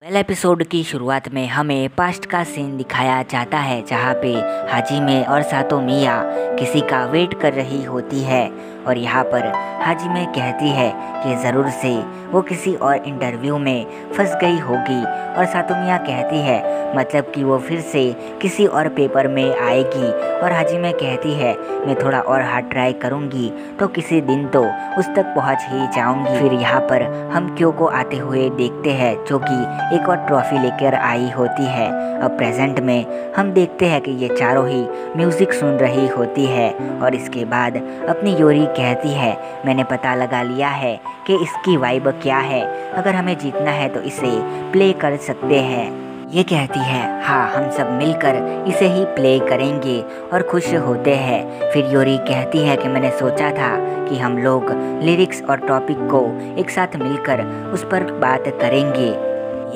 पहले एपिसोड की शुरुआत में हमें पास्ट का सीन दिखाया जाता है जहाँ पे हाजिमे और सातो मिया किसी का वेट कर रही होती है और यहाँ पर हाजिमे कहती है कि ज़रूर से वो किसी और इंटरव्यू में फंस गई होगी और सातो मिया कहती है मतलब कि वो फिर से किसी और पेपर में आएगी और हाजिमे कहती है मैं थोड़ा और हार्ड ट्राई करूँगी तो किसी दिन तो उस तक पहुँच ही जाऊँगी। फिर यहाँ पर हम क्यो को आते हुए देखते हैं जो कि एक और ट्रॉफी लेकर आई होती है। अब प्रेजेंट में हम देखते हैं कि ये चारों ही म्यूज़िक सुन रही होती है और इसके बाद अपनी योरी कहती है मैंने पता लगा लिया है कि इसकी वाइब क्या है, अगर हमें जीतना है तो इसे प्ले कर सकते हैं। ये कहती है हाँ हम सब मिलकर इसे ही प्ले करेंगे और खुश होते हैं। फिर योरी कहती है कि मैंने सोचा था कि हम लोग लिरिक्स और टॉपिक को एक साथ मिलकर उस पर बात करेंगे।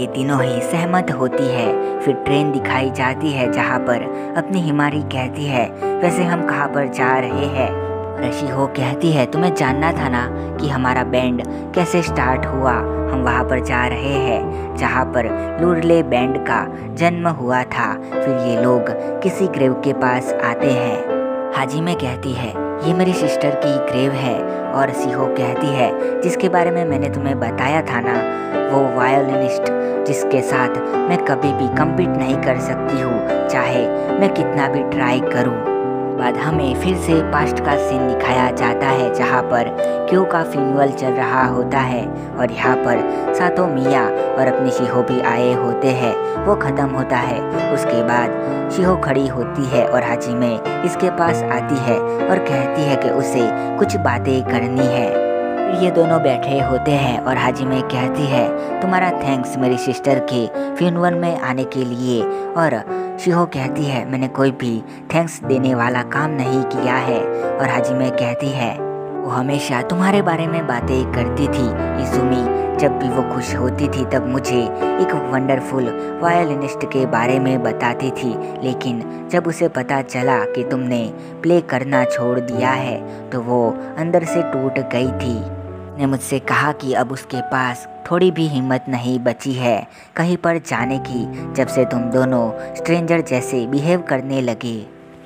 ये तीनों ही सहमत होती है। फिर ट्रेन दिखाई जाती है जहाँ पर अपनी हिमारी कहती है वैसे हम कहाँ पर जा रहे हैं। रशिहो कहती है तुम्हें जानना था ना कि हमारा बैंड कैसे स्टार्ट हुआ, हम वहाँ पर जा रहे हैं जहाँ पर लुरले बैंड का जन्म हुआ था। फिर ये लोग किसी ग्रेव के पास आते हैं। हाजिमे कहती है ये मेरी सिस्टर की ग्रेव है और शिहो कहती है जिसके बारे में मैंने तुम्हें बताया था ना, वो वायोलिनिस्ट जिसके साथ मैं कभी भी कम्पीट नहीं कर सकती हूँ चाहे मैं कितना भी ट्राई करूँ। बाद हमें फिर से पास्ट का सीन दिखाया जाता है जहाँ पर क्यो का फ्यूनरल चल रहा होता है और यहाँ पर सातो मिया और अपनी शिहो भी आए होते हैं। वो ख़त्म होता है। उसके बाद शिहो खड़ी होती है और हाजिमे इसके पास आती है और कहती है कि उसे कुछ बातें करनी है। ये दोनों बैठे होते हैं और हाजिमे कहती है तुम्हारा थैंक्स मेरी सिस्टर के फ्यूनरल में आने के लिए और शिहो कहती है मैंने कोई भी थैंक्स देने वाला काम नहीं किया है और हाजिमे कहती है वो हमेशा तुम्हारे बारे में बातें करती थी इज़ुमी, जब भी वो खुश होती थी तब मुझे एक वंडरफुल वायोलिनिस्ट के बारे में बताती थी, लेकिन जब उसे पता चला कि तुमने प्ले करना छोड़ दिया है तो वो अंदर से टूट गई थी। ने मुझसे कहा कि अब उसके पास थोड़ी भी हिम्मत नहीं बची है कहीं पर जाने की जब से तुम दोनों स्ट्रेंजर जैसे बिहेव करने लगे।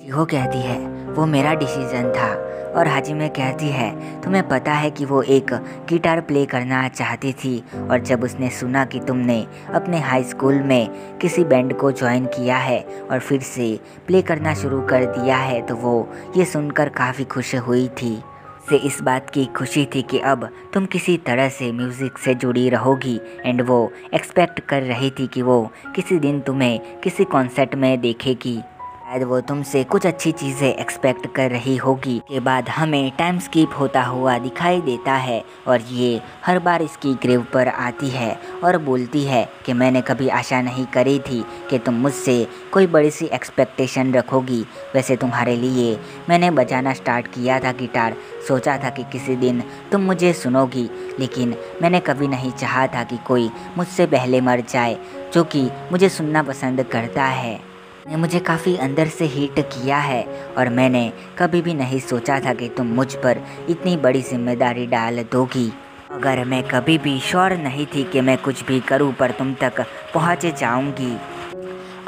शिहो कहती है वो मेरा डिसीजन था और हाजिमे कहती है तुम्हें पता है कि वो एक गिटार प्ले करना चाहती थी और जब उसने सुना कि तुमने अपने हाई स्कूल में किसी बैंड को ज्वाइन किया है और फिर से प्ले करना शुरू कर दिया है तो वो ये सुनकर काफ़ी खुश हुई थी। से इस बात की खुशी थी कि अब तुम किसी तरह से म्यूज़िक से जुड़ी रहोगी एंड वो एक्सपेक्ट कर रही थी कि वो किसी दिन तुम्हें किसी कॉन्सर्ट में देखेगी। शायद वो तुमसे कुछ अच्छी चीज़ें एक्सपेक्ट कर रही होगी। के बाद हमें टाइम स्किप होता हुआ दिखाई देता है और ये हर बार इसकी ग्रेव पर आती है और बोलती है कि मैंने कभी आशा नहीं करी थी कि तुम मुझसे कोई बड़ी सी एक्सपेक्टेशन रखोगी। वैसे तुम्हारे लिए मैंने बजाना स्टार्ट किया था गिटार, सोचा था कि किसी दिन तुम मुझे सुनोगी, लेकिन मैंने कभी नहीं चाहा था कि कोई मुझसे पहले मर जाए जो कि मुझे सुनना पसंद करता है। ने मुझे काफ़ी अंदर से हिट किया है और मैंने कभी भी नहीं सोचा था कि तुम मुझ पर इतनी बड़ी जिम्मेदारी डाल दोगी। अगर मैं कभी भी श्योर नहीं थी कि मैं कुछ भी करूं पर तुम तक पहुंच जाऊंगी।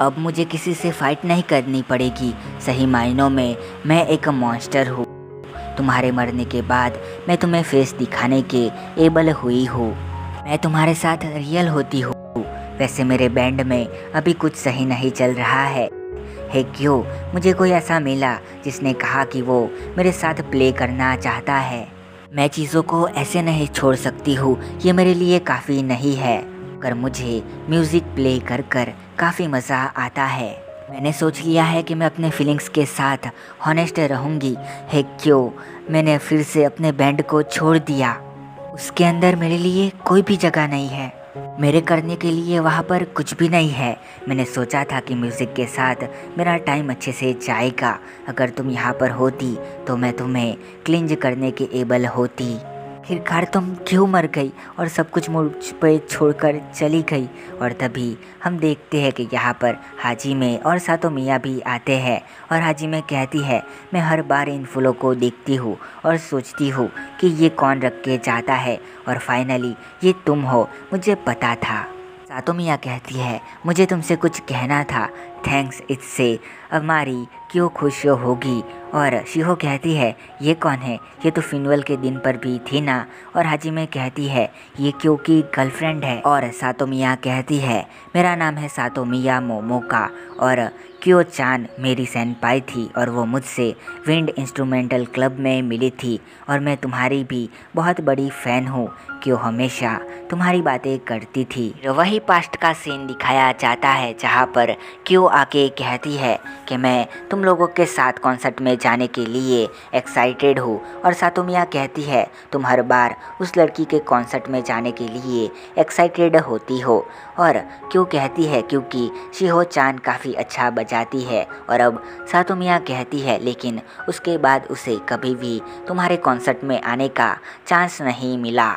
अब मुझे किसी से फाइट नहीं करनी पड़ेगी। सही मायनों में मैं एक मॉन्स्टर हूँ। तुम्हारे मरने के बाद मैं तुम्हें फेस दिखाने के एबल हुई हूँ। मैं तुम्हारे साथ रियल होती हूँ। वैसे मेरे बैंड में अभी कुछ सही नहीं चल रहा है क्यों मुझे कोई ऐसा मिला जिसने कहा कि वो मेरे साथ प्ले करना चाहता है। मैं चीज़ों को ऐसे नहीं छोड़ सकती हूँ, ये मेरे लिए काफ़ी नहीं है पर मुझे म्यूज़िक प्ले कर कर काफ़ी मज़ा आता है। मैंने सोच लिया है कि मैं अपने फीलिंग्स के साथ हॉनेस्ट रहूँगी। क्यों मैंने फिर से अपने बैंड को छोड़ दिया, उसके अंदर मेरे लिए कोई भी जगह नहीं है, मेरे करने के लिए वहाँ पर कुछ भी नहीं है। मैंने सोचा था कि म्यूज़िक के साथ मेरा टाइम अच्छे से जाएगा, अगर तुम यहाँ पर होती तो मैं तुम्हें क्लिंज करने के एबल होती। आखिरकार तुम क्यों मर गई और सब कुछ मुझ पे छोड़कर चली गई। और तभी हम देखते हैं कि यहाँ पर हाजिमे और सातो मिया भी आते हैं और हाजिमे कहती है मैं हर बार इन फूलों को देखती हूँ और सोचती हूँ कि ये कौन रख के जाता है और फाइनली ये तुम हो, मुझे पता था। सातोमिया कहती है, मुझे तुमसे कुछ कहना था, थैंक्स, इससे हमारी क्यों खुश होगी। और शिहो कहती है, ये कौन है, ये तो फिनवल के दिन पर भी थी ना। और हाजिमे कहती है, ये क्यों की गर्लफ्रेंड है। और सातोमिया कहती है, मेरा नाम है सातोमिया मोमोका और क्यो चान मेरी सेनपाई थी और वो मुझसे विंड इंस्ट्रूमेंटल क्लब में मिली थी और मैं तुम्हारी भी बहुत बड़ी फ़ैन हूँ। क्यों हमेशा तुम्हारी बातें करती थी। वही पास्ट का सीन दिखाया जाता है जहाँ पर क्यों आके कहती है कि मैं तुम लोगों के साथ कॉन्सर्ट में जाने के लिए एक्साइटेड हूँ। और सातोमिया कहती है, तुम हर बार उस लड़की के कॉन्सर्ट में जाने के लिए एक्साइटेड होती हो। और क्यों कहती है, क्योंकि शिहो चान काफ़ी अच्छा बजाती है। और अब सातोमिया कहती है, लेकिन उसके बाद उसे कभी भी तुम्हारे कॉन्सर्ट में आने का चांस नहीं मिला।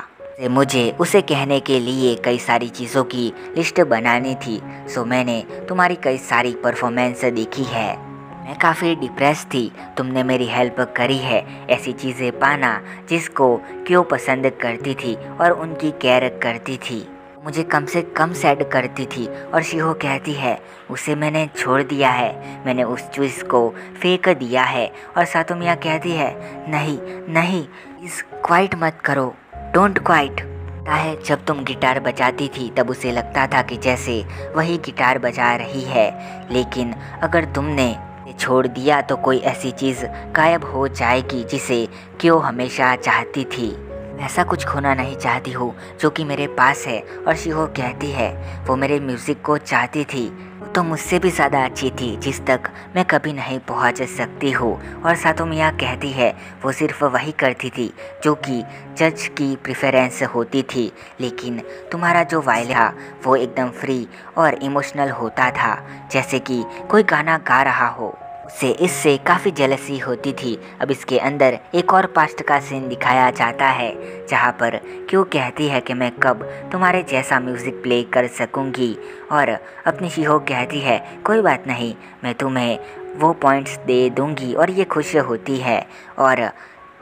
मुझे उसे कहने के लिए कई सारी चीज़ों की लिस्ट बनानी थी, सो मैंने तुम्हारी कई सारी परफॉर्मेंस देखी है। मैं काफ़ी डिप्रेस थी, तुमने मेरी हेल्प करी है ऐसी चीज़ें पाना जिसको क्यों पसंद करती थी और उनकी केयर करती थी। मुझे कम से कम सैड करती थी। और शिहो कहती है, उसे मैंने छोड़ दिया है, मैंने उस चीज़ को फेंक दिया है। और सातोमिया कहती है, नहीं नहीं, इस क्वाइट मत करो, डोंट क्वाइट। है जब तुम गिटार बजाती थी तब उसे लगता था कि जैसे वही गिटार बजा रही है, लेकिन अगर तुमने छोड़ दिया तो कोई ऐसी चीज़ गायब हो जाएगी जिसे क्यों हमेशा चाहती थी। ऐसा कुछ खोना नहीं चाहती हूँ जो कि मेरे पास है। और शिहो कहती है, वो मेरे म्यूज़िक को चाहती थी तो मुझसे भी ज़्यादा अच्छी थी जिस तक मैं कभी नहीं पहुँच सकती हूँ। और सातोमिया कहती है, वो सिर्फ वही करती थी जो कि जज की प्रेफरेंस होती थी, लेकिन तुम्हारा जो वाइल था वो एकदम फ्री और इमोशनल होता था, जैसे कि कोई गाना गा रहा हो। उसे इससे काफ़ी जेलसी होती थी। अब इसके अंदर एक और पास्ट का सीन दिखाया जाता है जहाँ पर क्यों कहती है कि मैं कब तुम्हारे जैसा म्यूज़िक प्ले कर सकूँगी। और अपनी शिहो कहती है, कोई बात नहीं, मैं तुम्हें वो पॉइंट्स दे दूँगी। और ये खुश होती है। और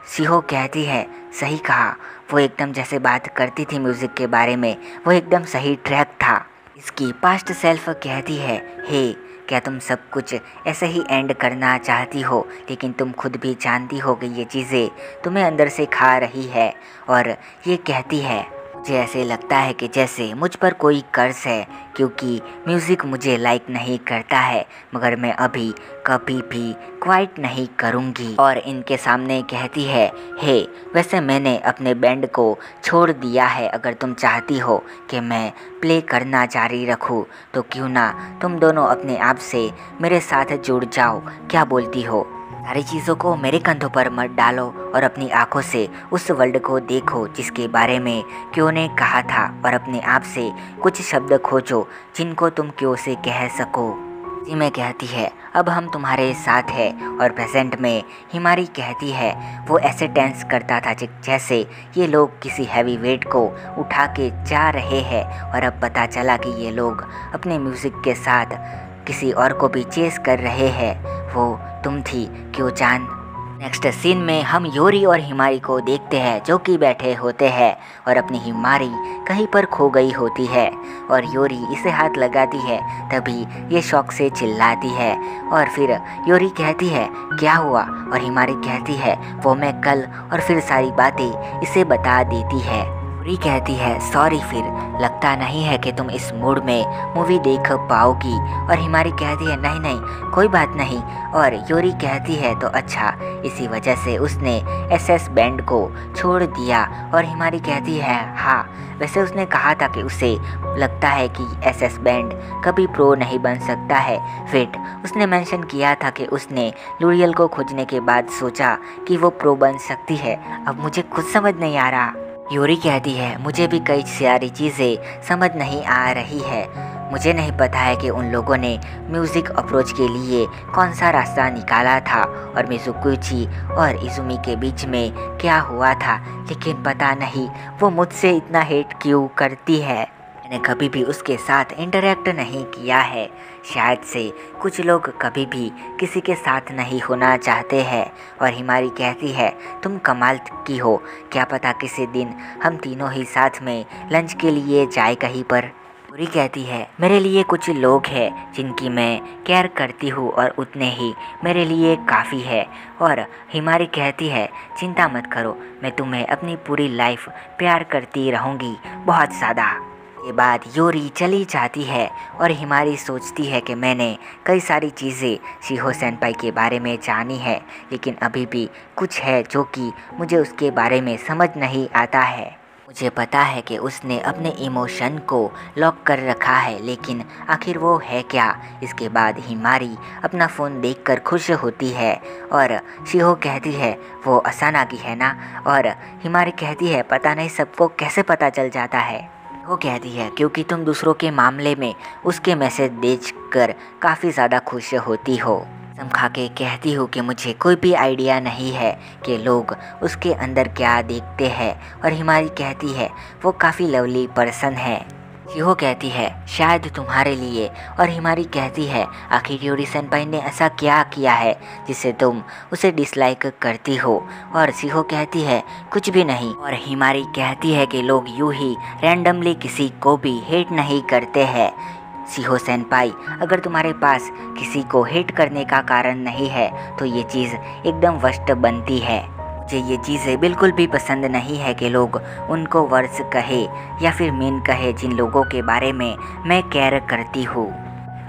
शिहो कहती है, सही कहा, वो एकदम जैसे बात करती थी म्यूज़िक के बारे में, वो एकदम सही ट्रैक था। इसकी पास्ट सेल्फ कहती है, हे, क्या तुम सब कुछ ऐसे ही एंड करना चाहती हो, लेकिन तुम खुद भी जानती हो कि ये चीज़ें तुम्हें अंदर से खा रही है। और ये कहती है, मुझे ऐसे लगता है कि जैसे मुझ पर कोई कर्ज है, क्योंकि म्यूज़िक मुझे लाइक नहीं करता है, मगर मैं अभी कभी भी क्वाइट नहीं करूँगी। और इनके सामने कहती है, हे, वैसे मैंने अपने बैंड को छोड़ दिया है, अगर तुम चाहती हो कि मैं प्ले करना जारी रखूँ तो क्यों ना तुम दोनों अपने आप से मेरे साथ जुड़ जाओ, क्या बोलती हो। सारी चीज़ों को मेरे कंधों पर मत डालो और अपनी आंखों से उस वर्ल्ड को देखो जिसके बारे में क्यों ने कहा था, और अपने आप से कुछ शब्द खोजो जिनको तुम क्यों से कह सको। जी मैं कहती है, अब हम तुम्हारे साथ हैं। और प्रेजेंट में हिमारी कहती है, वो ऐसे टेंस करता था जैसे ये लोग किसी हैवी वेट को उठा के जा रहे हैं। और अब पता चला कि ये लोग अपने म्यूज़िक के साथ किसी और को भी चेस कर रहे हैं, वो तुम थी क्यों चान। नेक्स्ट सीन में हम योरी और हिमारी को देखते हैं जो कि बैठे होते हैं और अपनी हिमारी कहीं पर खो गई होती है और योरी इसे हाथ लगाती है, तभी ये शौक से चिल्लाती है। और फिर योरी कहती है, क्या हुआ, और हिमारी कहती है, वो मैं कल, और फिर सारी बातें इसे बता देती है। योरी कहती है, सॉरी, फिर लगता नहीं है कि तुम इस मूड में मूवी देख पाओगी। और हिमारी कहती है, नहीं नहीं, कोई बात नहीं। और योरी कहती है, तो अच्छा, इसी वजह से उसने एसएस बैंड को छोड़ दिया। और हिमारी कहती है, हाँ, वैसे उसने कहा था कि उसे लगता है कि एसएस बैंड कभी प्रो नहीं बन सकता है। फिर उसने मेंशन किया था कि उसने लूरियल को खोजने के बाद सोचा कि वो प्रो बन सकती है। अब मुझे खुद समझ नहीं आ रहा। योरी कहती है, मुझे भी कई सारी चीज़ें समझ नहीं आ रही है। मुझे नहीं पता है कि उन लोगों ने म्यूज़िक अप्रोच के लिए कौन सा रास्ता निकाला था और मिज़ुकुची और इज़ुमी के बीच में क्या हुआ था, लेकिन पता नहीं वो मुझसे इतना हेट क्यों करती है। मैंने कभी भी उसके साथ इंटरेक्ट नहीं किया है। शायद से कुछ लोग कभी भी किसी के साथ नहीं होना चाहते हैं। और हिमारी कहती है, तुम कमाल की हो, क्या पता किसी दिन हम तीनों ही साथ में लंच के लिए जाए कहीं पर। पूरी कहती है मेरे लिए कुछ लोग हैं जिनकी मैं केयर करती हूँ और उतने ही मेरे लिए काफ़ी है। और हिमारी कहती है चिंता मत करो, मैं तुम्हें अपनी पूरी लाइफ प्यार करती रहूँगी बहुत ज़्यादा। के बाद यूरी चली जाती है और हिमारी सोचती है कि मैंने कई सारी चीज़ें शिहो सेनपाई के बारे में जानी है, लेकिन अभी भी कुछ है जो कि मुझे उसके बारे में समझ नहीं आता है। मुझे पता है कि उसने अपने इमोशन को लॉक कर रखा है, लेकिन आखिर वो है क्या। इसके बाद हिमारी अपना फ़ोन देखकर खुश होती है और शिहो कहती है वो असानागी है ना, और हिमारी कहती है पता नहीं सबको कैसे पता चल जाता है। वो कहती है क्योंकि तुम दूसरों के मामले में उसके मैसेज देखकर काफ़ी ज़्यादा खुश होती हो। कसम खा के कहती हूँ कि मुझे कोई भी आइडिया नहीं है कि लोग उसके अंदर क्या देखते हैं। और हिमारी कहती है वो काफ़ी लवली पर्सन है। शिहो कहती है शायद तुम्हारे लिए। और हिमारी कहती है आखिर यूरी सेनपाई ने ऐसा क्या किया है जिससे तुम उसे डिसलाइक करती हो। और शिहो कहती है कुछ भी नहीं। और हिमारी कहती है कि लोग यूं ही रैंडमली किसी को भी हेट नहीं करते हैं। शिहो सेनपाई, अगर तुम्हारे पास किसी को हेट करने का कारण नहीं है तो ये चीज़ एकदम वर्स्ट बनती है। मुझे ये चीज़ें बिल्कुल भी पसंद नहीं है कि लोग उनको वर्ड्स कहे या फिर मीन कहे जिन लोगों के बारे में मैं केयर करती हूँ।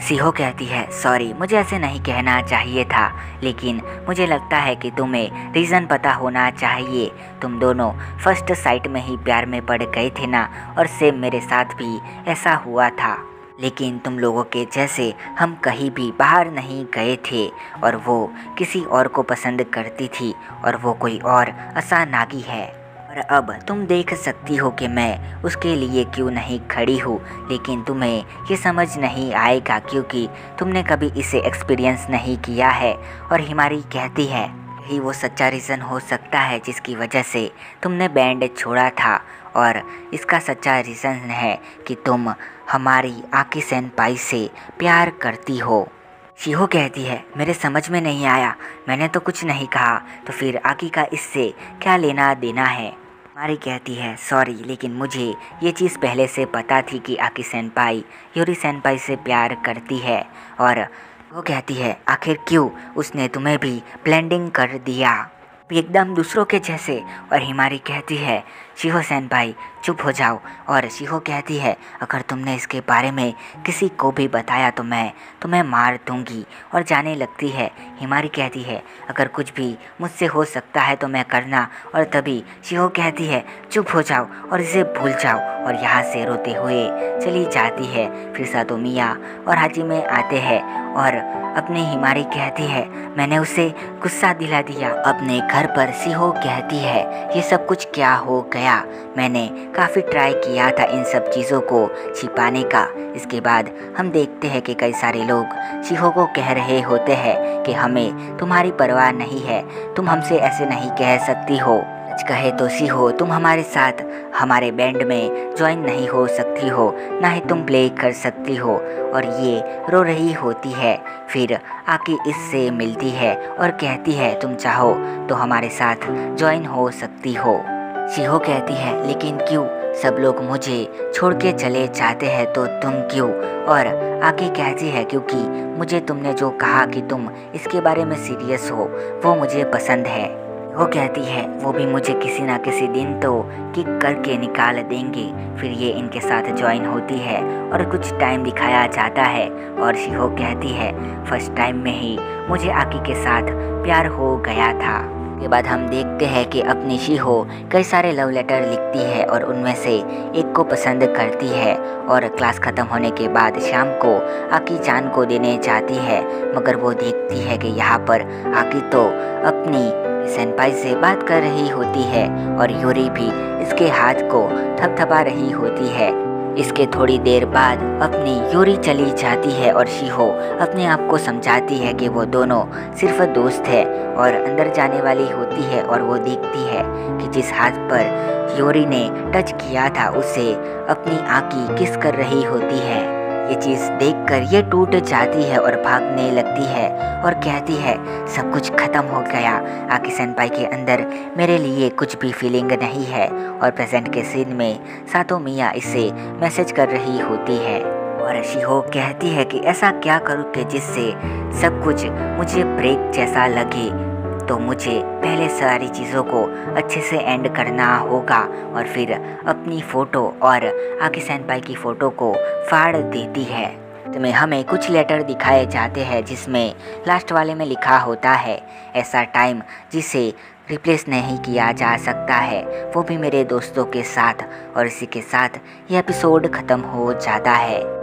शिहो कहती है सॉरी, मुझे ऐसे नहीं कहना चाहिए था, लेकिन मुझे लगता है कि तुम्हें रीज़न पता होना चाहिए। तुम दोनों फर्स्ट साइट में ही प्यार में पड़ गए थे ना, और सेम मेरे साथ भी ऐसा हुआ था। लेकिन तुम लोगों के जैसे हम कहीं भी बाहर नहीं गए थे, और वो किसी और को पसंद करती थी और वो कोई और असानागी है। और अब तुम देख सकती हो कि मैं उसके लिए क्यों नहीं खड़ी हूँ, लेकिन तुम्हें ये समझ नहीं आएगा क्योंकि तुमने कभी इसे एक्सपीरियंस नहीं किया है। और हिमारी कहती है यही वो सच्चा रीज़न हो सकता है जिसकी वजह से तुमने बैंड छोड़ा था, और इसका सच्चा रीज़न है कि तुम हमारी आकी सेनपाई से प्यार करती हो। शिहो कहती है मेरे समझ में नहीं आया, मैंने तो कुछ नहीं कहा, तो फिर आकी का इससे क्या लेना देना है। हिमारी कहती है सॉरी, लेकिन मुझे ये चीज़ पहले से पता थी कि आकी सेनपाई यूरी सेनपाई से प्यार करती है। और वो कहती है आखिर क्यों उसने तुम्हें भी ब्लेंडिंग कर दिया, एकदम दूसरों के जैसे। और हिमारी कहती है शिहो सेनपाई चुप हो जाओ। और शिहो कहती है अगर तुमने इसके बारे में किसी को भी बताया तो मैं तुम्हें मार दूंगी। और जाने लगती है। हिमारी कहती है अगर कुछ भी मुझसे हो सकता है तो मैं करना। और तभी शिहो कहती है चुप हो जाओ और इसे भूल जाओ, और यहाँ से रोते हुए चली जाती है। फिर सातोमिया और हाजिमे आते हैं और अपनी हिमारी कहती है मैंने उसे गुस्सा दिला दिया अपने घर पर। शिहो कहती है ये सब कुछ क्या हो गया, मैंने काफ़ी ट्राई किया था इन सब चीज़ों को छिपाने का। इसके बाद हम देखते हैं कि कई सारे लोग शिहो को कह रहे होते हैं कि हमें तुम्हारी परवाह नहीं है, तुम हमसे ऐसे नहीं कह सकती हो। सच कहे तो शिहो तुम हमारे साथ हमारे बैंड में ज्वाइन नहीं हो सकती हो, ना ही तुम प्ले कर सकती हो। और ये रो रही होती है। फिर आकी इससे मिलती है और कहती है तुम चाहो तो हमारे साथ ज्वाइन हो सकती हो। शिहो कहती है लेकिन क्यों, सब लोग मुझे छोड़ के चले जाते हैं तो तुम क्यों। और आकी कहती है क्योंकि मुझे तुमने जो कहा कि तुम इसके बारे में सीरियस हो वो मुझे पसंद है। वो कहती है वो भी मुझे किसी ना किसी दिन तो किक करके निकाल देंगे। फिर ये इनके साथ ज्वाइन होती है और कुछ टाइम दिखाया जाता है। और शिहो कहती है फर्स्ट टाइम में ही मुझे आकी के साथ प्यार हो गया था। के बाद हम देखते हैं कि अपनी शिहो कई सारे लव लेटर लिखती है और उनमें से एक को पसंद करती है। और क्लास ख़त्म होने के बाद शाम को आकी चान को देने जाती है, मगर वो देखती है कि यहाँ पर आकी तो अपनी सेनपाई से बात कर रही होती है और यूरी भी इसके हाथ को थपथपा रही होती है। इसके थोड़ी देर बाद अपनी यूरी चली जाती है और शिहो अपने आप को समझाती है कि वो दोनों सिर्फ दोस्त है, और अंदर जाने वाली होती है और वो देखती है कि जिस हाथ पर यूरी ने टच किया था उसे अपनी आकी किस कर रही होती है। ये चीज़ देखकर ये टूट जाती है और भागने लगती है और कहती है सब कुछ खत्म हो गया। आकी सेनपाई के अंदर मेरे लिए कुछ भी फीलिंग नहीं है। और प्रेजेंट के सीन में सातो मिया इसे मैसेज कर रही होती है और शिहो कहती है कि ऐसा क्या करूँ कि जिससे सब कुछ मुझे ब्रेक जैसा लगे, तो मुझे पहले सारी चीज़ों को अच्छे से एंड करना होगा। और फिर अपनी फ़ोटो और आकी सेनपाई की फ़ोटो को फाड़ देती है। तो में हमें कुछ लेटर दिखाए जाते हैं जिसमें लास्ट वाले में लिखा होता है ऐसा टाइम जिसे रिप्लेस नहीं किया जा सकता है, वो भी मेरे दोस्तों के साथ। और इसी के साथ ये एपिसोड ख़त्म हो जाता है।